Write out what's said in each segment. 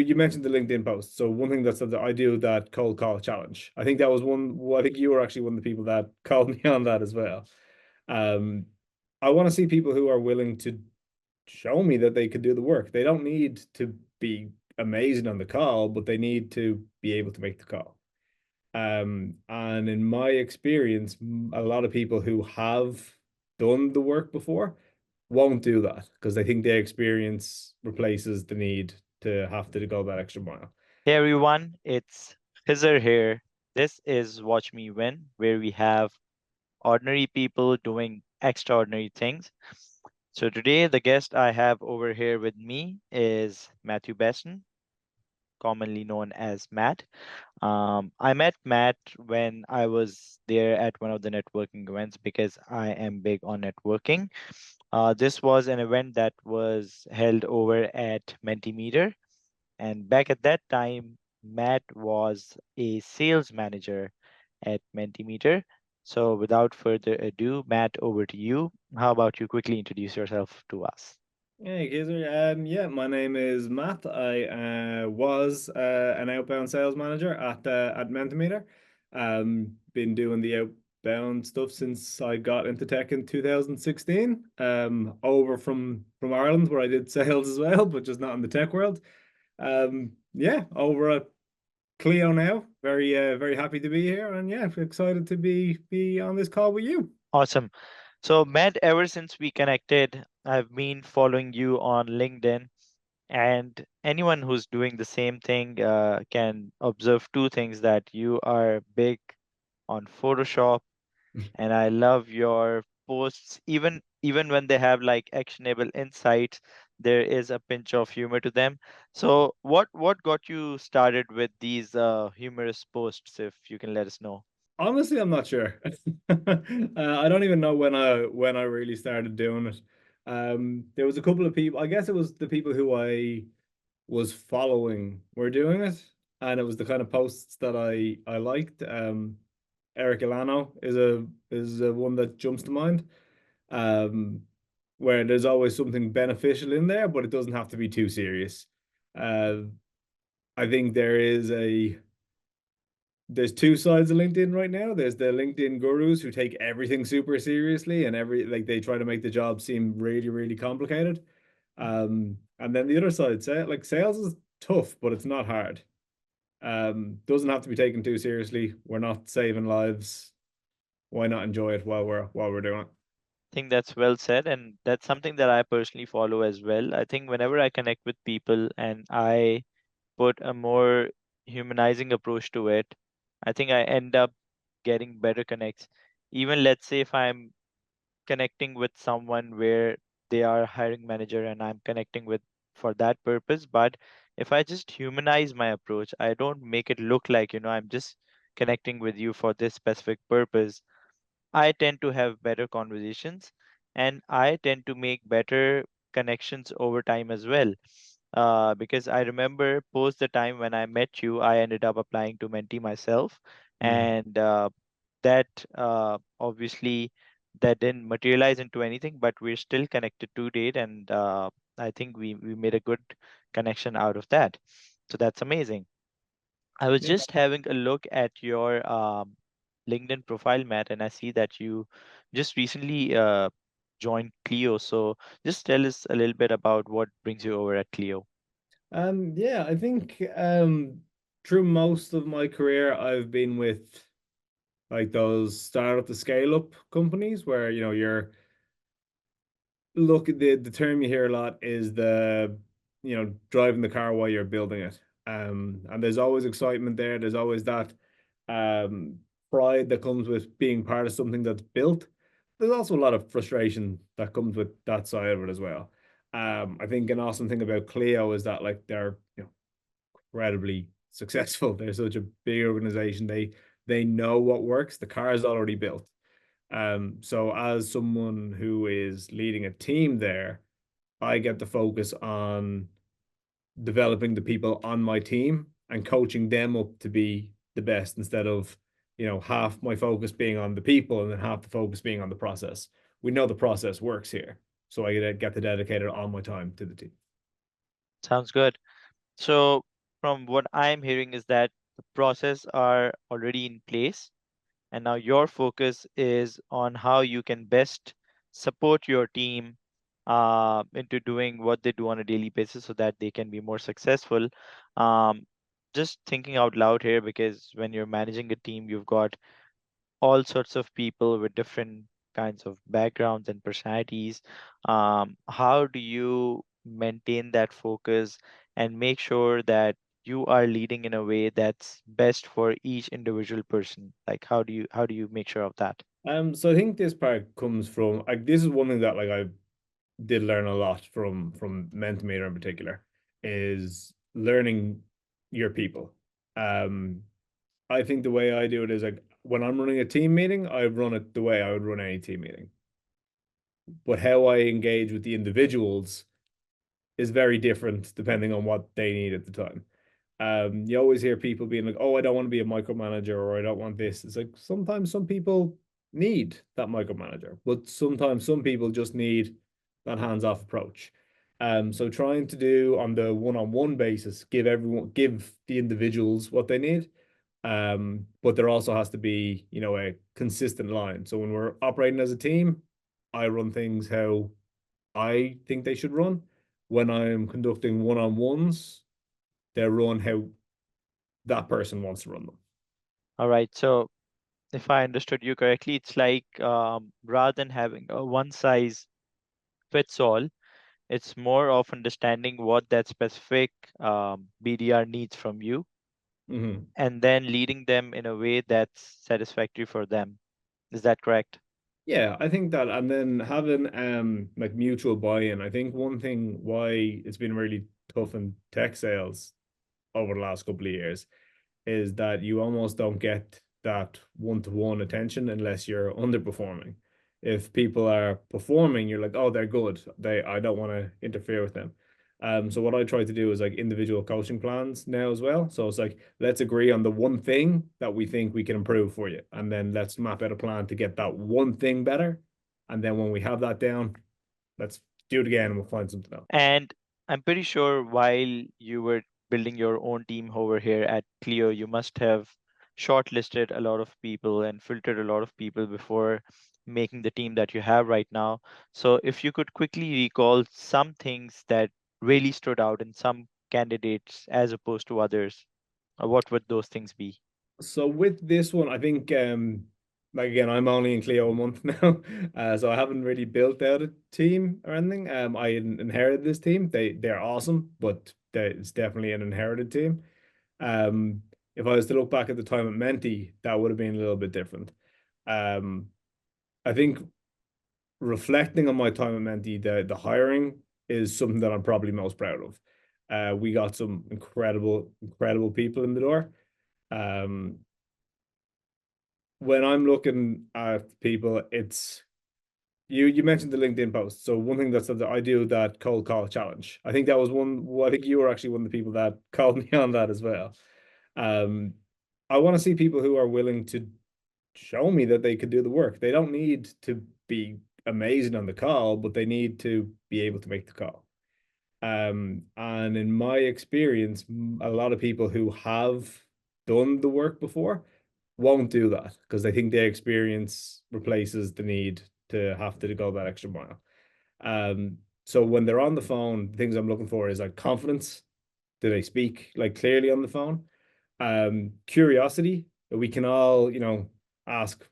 you mentioned the LinkedIn post. So one thing that I do that cold call challenge. I think that was one. Well, I think you were actually one of the people that called me on that as well. Um, I want to see people who are willing to show me that they could do the work. They don't need to be amazing on the call, but they need to be able to make the call. And in my experience, a lot of people who have done the work before won't do that because they think their experience replaces the need to have to go that extra mile. Hey everyone, it's Khizer here. This is Watch Me Win, where we have ordinary people doing extraordinary things. So today, the guest I have over here with me is Matthew Baston, commonly known as Matt. I met Matt when I was there at one of the networking events because I am big on networking. This was an event that was held over at Mentimeter. And back at that time, Matt was a sales manager at Mentimeter. So without further ado, Matt, over to you. How about you quickly introduce yourself to us? Hey, Khizer. Yeah, my name is Matt. I was an outbound sales manager at Mentimeter. Been doing the outbound stuff since I got into tech in 2016. Over from Ireland where I did sales as well, but just not in the tech world. Yeah, over at Clio now. Very happy to be here, and yeah, excited to be on this call with you. Awesome. So, Matt, ever since we connected, I've been following you on LinkedIn, and anyone who's doing the same thing can observe two things: that you are big on Photoshop, and I love your posts. Even when they have like actionable insights, there is a pinch of humor to them. So what got you started with these humorous posts, if you can let us know? Honestly, I'm not sure. I don't even know when I really started doing it. There was a couple of people. I guess it was the people who I was following were doing it, and it was the kind of posts that I liked. Eric Ilano is a one that jumps to mind. Um, where there's always something beneficial in there, but it doesn't have to be too serious. Uh, I think there's two sides of LinkedIn right now. There's the LinkedIn gurus who take everything super seriously and they try to make the job seem really complicated. And then the other side, say like sales is tough, but it's not hard. Doesn't have to be taken too seriously. We're not saving lives. Why not enjoy it while we're doing it? Think that's well said, and that's something that I personally follow as well. I think whenever I connect with people and I put a more humanizing approach to it, I think I end up getting better connects. Even let's say if I'm connecting with someone where they are hiring manager and I'm connecting with for that purpose. But if I just humanize my approach, I don't make it look like, I'm just connecting with you for this specific purpose. I tend to have better conversations and I tend to make better connections over time as well. Because I remember post the time when I met you, I ended up applying to Menti myself, Mhm. and that obviously that didn't materialize into anything, but we're still connected to date, and I think we made a good connection out of that. So that's amazing. I was Yeah. just having a look at your LinkedIn profile, Matt, and I see that you just recently joined Clio. So just tell us a little bit about what brings you over at Clio. Yeah, I think through most of my career I've been with like those startup to scale up companies where you're look the term you hear a lot is driving the car while you're building it. And there's always excitement there. There's always that um pride that comes with being part of something that's built. There's also a lot of frustration that comes with that side of it as well. I think an awesome thing about Clio is that like they're incredibly successful. They're such a big organization. They know what works. The car is already built. So as someone who is leading a team there, I get to focus on developing the people on my team and coaching them up to be the best instead of, half my focus being on the people and then half the focus being on the process. We know the process works here. So I get to dedicate all my time to the team. Sounds good. So from what I'm hearing is that the process are already in place, and now your focus is on how you can best support your team into doing what they do on a daily basis so that they can be more successful. Um, just thinking out loud here, because when you're managing a team, you've got all sorts of people with different kinds of backgrounds and personalities. How do you maintain that focus and make sure that you are leading in a way that's best for each individual person? Like, how do you make sure of that? So I think this part comes from like this is one thing that like I did learn a lot from Mentimeter in particular is learning your people. Um, I think the way I do it is like when I'm running a team meeting, I run it the way I would run any team meeting. But how I engage with the individuals is very different depending on what they need at the time. You always hear people being like, "Oh, I don't want to be a micromanager," or "I don't want this." It's like sometimes some people need that micromanager, but sometimes some people just need that hands-off approach. So trying to do on the one-on-one basis, give the individuals what they need. But there also has to be, a consistent line. So when we're operating as a team, I run things how I think they should run. When I'm conducting one-on-ones, they run how that person wants to run them. All right. So if I understood you correctly, it's like rather than having a one size fits all, it's more of understanding what that specific BDR needs from you Hmm. and then leading them in a way that's satisfactory for them. Is that correct? Yeah, I think that, and then having like mutual buy-in. I think one thing why it's been really tough in tech sales over the last couple of years is that you almost don't get that one-to-one attention unless you're underperforming. If people are performing, you're like, oh, they're good. I don't want to interfere with them. So what I try to do is like individual coaching plans now as well. So it's like, let's agree on the one thing that we think we can improve for you. And then let's map out a plan to get that one thing better. And then when we have that down, let's do it again and we'll find something else. And I'm pretty sure while you were building your own team over here at Clio, you must have shortlisted a lot of people and filtered a lot of people before making the team that you have right now. So if you could quickly recall some things that really stood out in some candidates as opposed to others, what would those things be? So with this one, I think like again, I'm only in Clio a month now. So I haven't really built out a team or anything. I inherited this team. They're awesome, but it's definitely an inherited team. Um, if I was to look back at the time at Menti, that would have been a little bit different. Um, I think reflecting on my time at Menti, the hiring is something that I'm probably most proud of. We got some incredible people in the door. Um, when I'm looking at people, it's you mentioned the LinkedIn post. So one thing that's that I do that cold call challenge. I think that was one. Well, I think you were actually one of the people that called me on that as well. Um, I want to see people who are willing to show me that they could do the work. They don't need to be amazing on the call, but they need to be able to make the call. And in my experience, a lot of people who have done the work before won't do that because they think their experience replaces the need to have to go that extra mile. So when they're on the phone, the things I'm looking for is like confidence. Do they speak like clearly on the phone? Curiosity. We can all, ask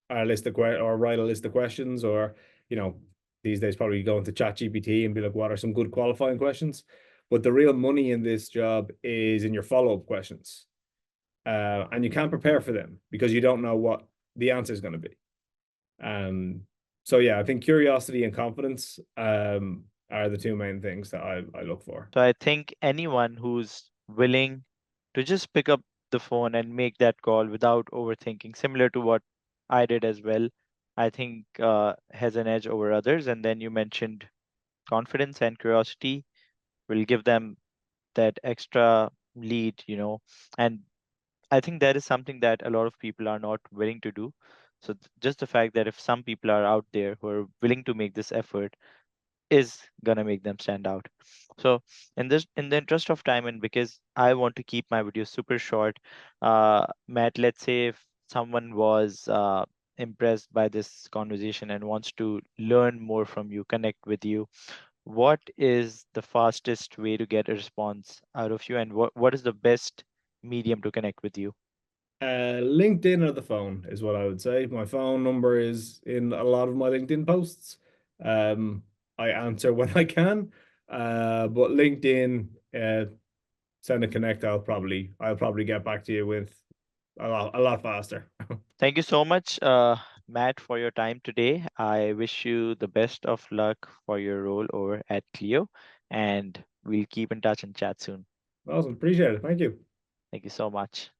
our list of or write a list of questions, or you know, these days probably go into Chat GPT and be like, what are some good qualifying questions? But the real money in this job is in your follow-up questions. And you can't prepare for them because you don't know what the answer is going to be. Um, so yeah, I think curiosity and confidence are the two main things that I look for. So I think anyone who's willing to just pick up the phone and make that call without overthinking, similar to what I did as well, I think has an edge over others. And then you mentioned confidence and curiosity will give them that extra lead, and I think that is something that a lot of people are not willing to do. So just the fact that if some people are out there who are willing to make this effort, is gonna make them stand out. So in the interest of time, and because I want to keep my videos super short, Matt, let's say if someone was impressed by this conversation and wants to learn more from you, connect with you, what is the fastest way to get a response out of you, and what is the best medium to connect with you? LinkedIn or the phone is what I would say. My phone number is in a lot of my LinkedIn posts. Um, I answer when I can, but LinkedIn, send a connect. I'll probably get back to you with a lot faster. Thank you so much, Matt, for your time today. I wish you the best of luck for your role over at Clio, and we'll keep in touch and chat soon. Awesome, appreciate it. Thank you. Thank you so much.